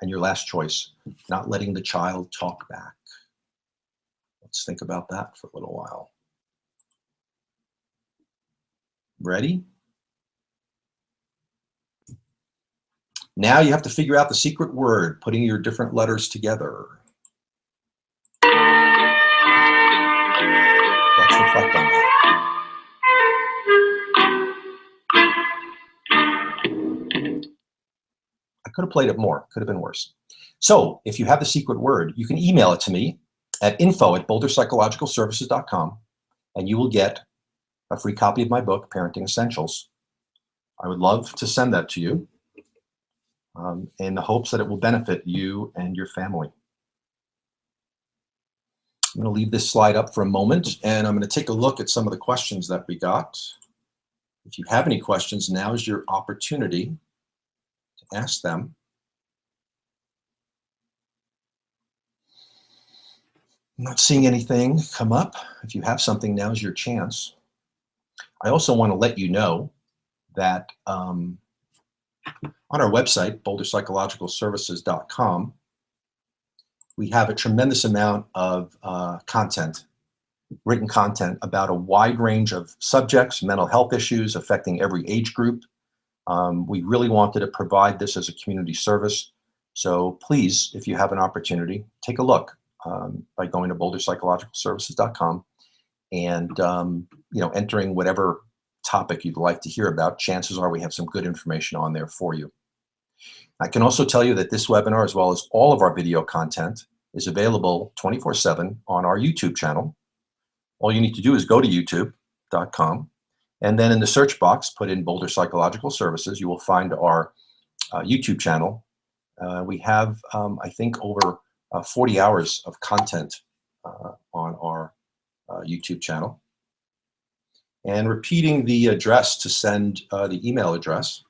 and your last choice, not letting the child talk back. Let's think about that for a little while. Ready? Now you have to figure out the secret word, putting your different letters together. Let's reflect on that. I could have played it more, could have been worse. So if you have the secret word, you can email it to me at info@boulderpsychologicalservices.com, and you will get a free copy of my book, Parenting Essentials. I would love to send that to you in the hopes that it will benefit you and your family. I'm going to leave this slide up for a moment, and I'm going to take a look at some of the questions that we got. If you have any questions, now is your opportunity to ask them. I'm not seeing anything come up. If you have something, now's your chance. I also want to let you know that on our website, boulderpsychologicalservices.com, we have a tremendous amount of content, written content about a wide range of subjects, mental health issues affecting every age group. We really wanted to provide this as a community service. So please, if you have an opportunity, take a look by going to boulderpsychologicalservices.com and entering whatever topic you'd like to hear about. Chances are we have some good information on there for you. I can also tell you that this webinar, as well as all of our video content, is available 24/7 on our YouTube channel. All you need to do is go to youtube.com, and then in the search box, put in Boulder Psychological Services. You will find our YouTube channel. We have, I think, over 40 hours of content on our YouTube channel. And repeating the address to send the email address,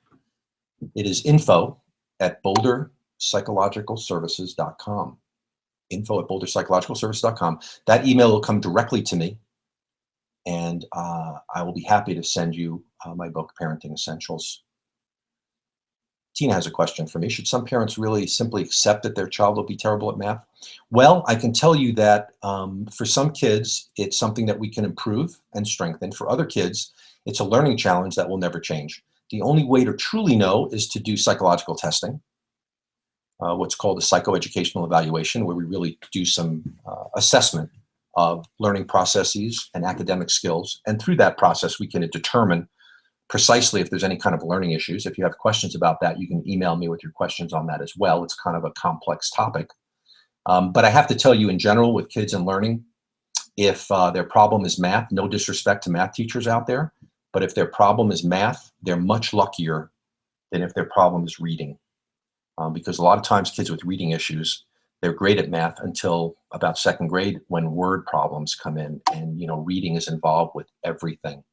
it is info@boulderpsychologicalservices.com. info@boulderpsychologicalservices.com. That email will come directly to me, and I will be happy to send you my book, Parenting Essentials. Tina has a question for me. Should some parents really simply accept that their child will be terrible at math? Well, I can tell you that for some kids, it's something that we can improve and strengthen. For other kids, it's a learning challenge that will never change. The only way to truly know is to do psychological testing, what's called a psychoeducational evaluation, where we really do some assessment of learning processes and academic skills. And through that process, we can determine precisely if there's any kind of learning issues. If you have questions about that, you can email me with your questions on that as well. It's kind of a complex topic. But I have to tell you, in general, with kids and learning, if their problem is math, no disrespect to math teachers out there, but if their problem is math, they're much luckier than if their problem is reading. Because a lot of times kids with reading issues, they're great at math until about second grade when word problems come in, and reading is involved with everything.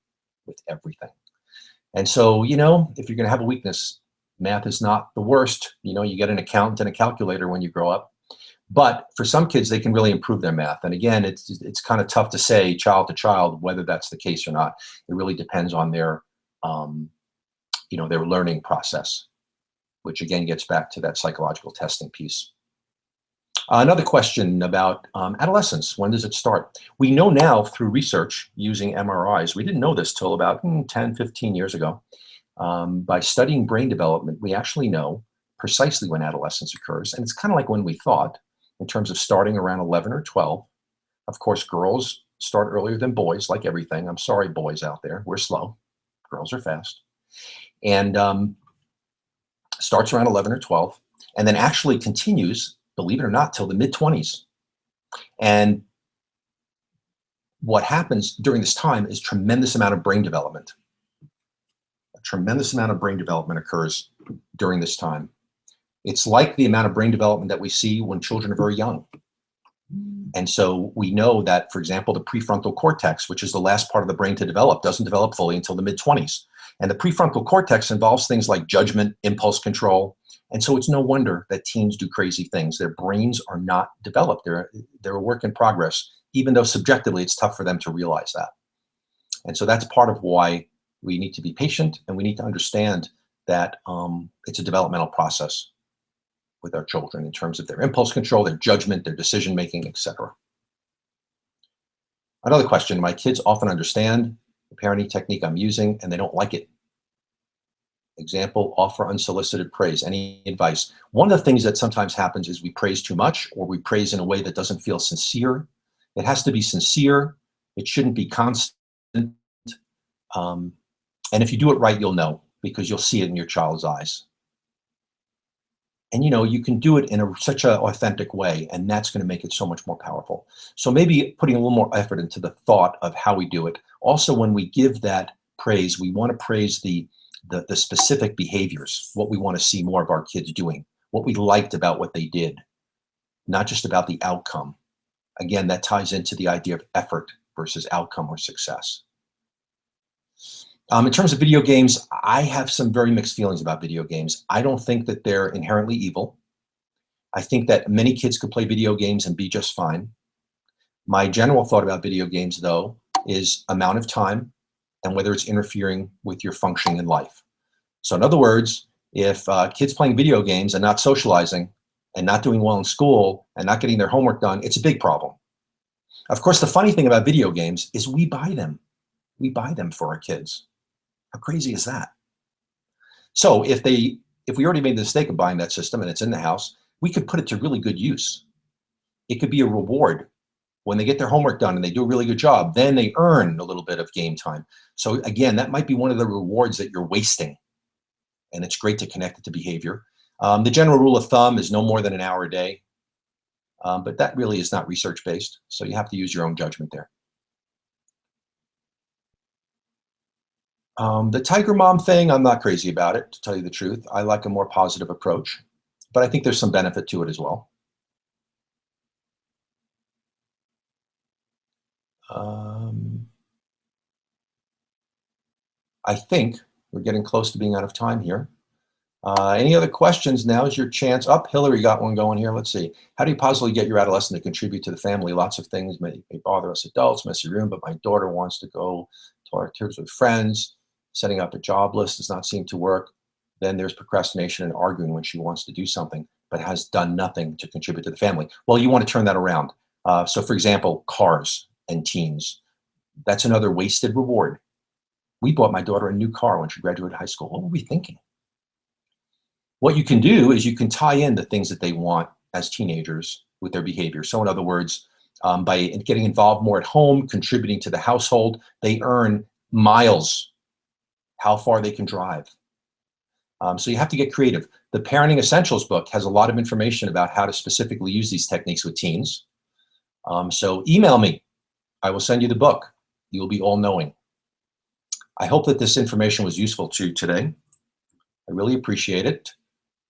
And so, if you're going to have a weakness, math is not the worst. You get an accountant and a calculator when you grow up. But for some kids, they can really improve their math. And again, it's kind of tough to say child to child whether that's the case or not. It really depends on their learning process, which again gets back to that psychological testing piece. Another question about adolescence. When does it start? We know now through research using MRIs, we didn't know this till about 10, 15 years ago. By studying brain development, we actually know precisely when adolescence occurs. And it's kind of like when we thought, in terms of starting around 11 or 12. Of course, girls start earlier than boys, like everything. I'm sorry, boys out there. We're slow. Girls are fast. And starts around 11 or 12, and then actually continues believe it or not, till the mid-20s. And what happens during this time is tremendous amount of brain development. A tremendous amount of brain development occurs during this time. It's like the amount of brain development that we see when children are very young. And so we know that, for example, the prefrontal cortex, which is the last part of the brain to develop, doesn't develop fully until the mid-20s. And the prefrontal cortex involves things like judgment, impulse control. And so it's no wonder that teens do crazy things. Their brains are not developed. They're a work in progress, even though subjectively it's tough for them to realize that. And so that's part of why we need to be patient, and we need to understand that it's a developmental process with our children in terms of their impulse control, their judgment, their decision making, etc. Another question: my kids often understand the parenting technique I'm using and they don't like it. Example, offer unsolicited praise. Any advice? One of the things that sometimes happens is we praise too much, or we praise in a way that doesn't feel sincere. It has to be sincere. It shouldn't be constant. And if you do it right, you'll know, because you'll see it in your child's eyes. And you can do it in such an authentic way, and that's going to make it so much more powerful. So maybe putting a little more effort into the thought of how we do it. Also, when we give that praise, we want to praise the specific behaviors, what we want to see more of our kids doing, what we liked about what they did, not just about the outcome. Again, that ties into the idea of effort versus outcome or success. In terms of video games, I have some very mixed feelings about video games. I don't think that they're inherently evil. I think that many kids could play video games and be just fine. My general thought about video games, though, is amount of time and whether it's interfering with your functioning in life. So in other words, if kids playing video games and not socializing and not doing well in school and not getting their homework done, it's a big problem. Of course, the funny thing about video games is we buy them. We buy them for our kids. How crazy is that? So if we already made the mistake of buying that system and it's in the house, we could put it to really good use. It could be a reward. When they get their homework done and they do a really good job, then they earn a little bit of game time. So again, that might be one of the rewards that you're wasting. And it's great to connect it to behavior. The general rule of thumb is no more than an hour a day. But that really is not research-based. So you have to use your own judgment there. The Tiger Mom thing, I'm not crazy about it, to tell you the truth. I like a more positive approach, but I think there's some benefit to it as well. I think we're getting close to being out of time here. Any other questions? Now is your chance. Hillary got one going here. Let's see. How do you possibly get your adolescent to contribute to the family? Lots of things may bother us adults, messy room, but my daughter wants to go to our trips with friends. Setting up a job list does not seem to work. Then there's procrastination and arguing when she wants to do something, but has done nothing to contribute to the family. Well, you want to turn that around. So for example, cars and teens. That's another wasted reward. We bought my daughter a new car when she graduated high school. What were we thinking? What you can do is you can tie in the things that they want as teenagers with their behavior. So in other words, by getting involved more at home, contributing to the household, they earn miles, how far they can drive. So you have to get creative. The Parenting Essentials book has a lot of information about how to specifically use these techniques with teens. So email me. I will send you the book. You will be all-knowing. I hope that this information was useful to you today. I really appreciate it,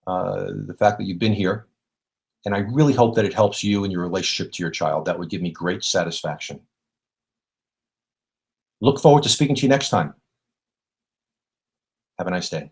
the fact that you've been here. And I really hope that it helps you in your relationship to your child. That would give me great satisfaction. Look forward to speaking to you next time. Have a nice day.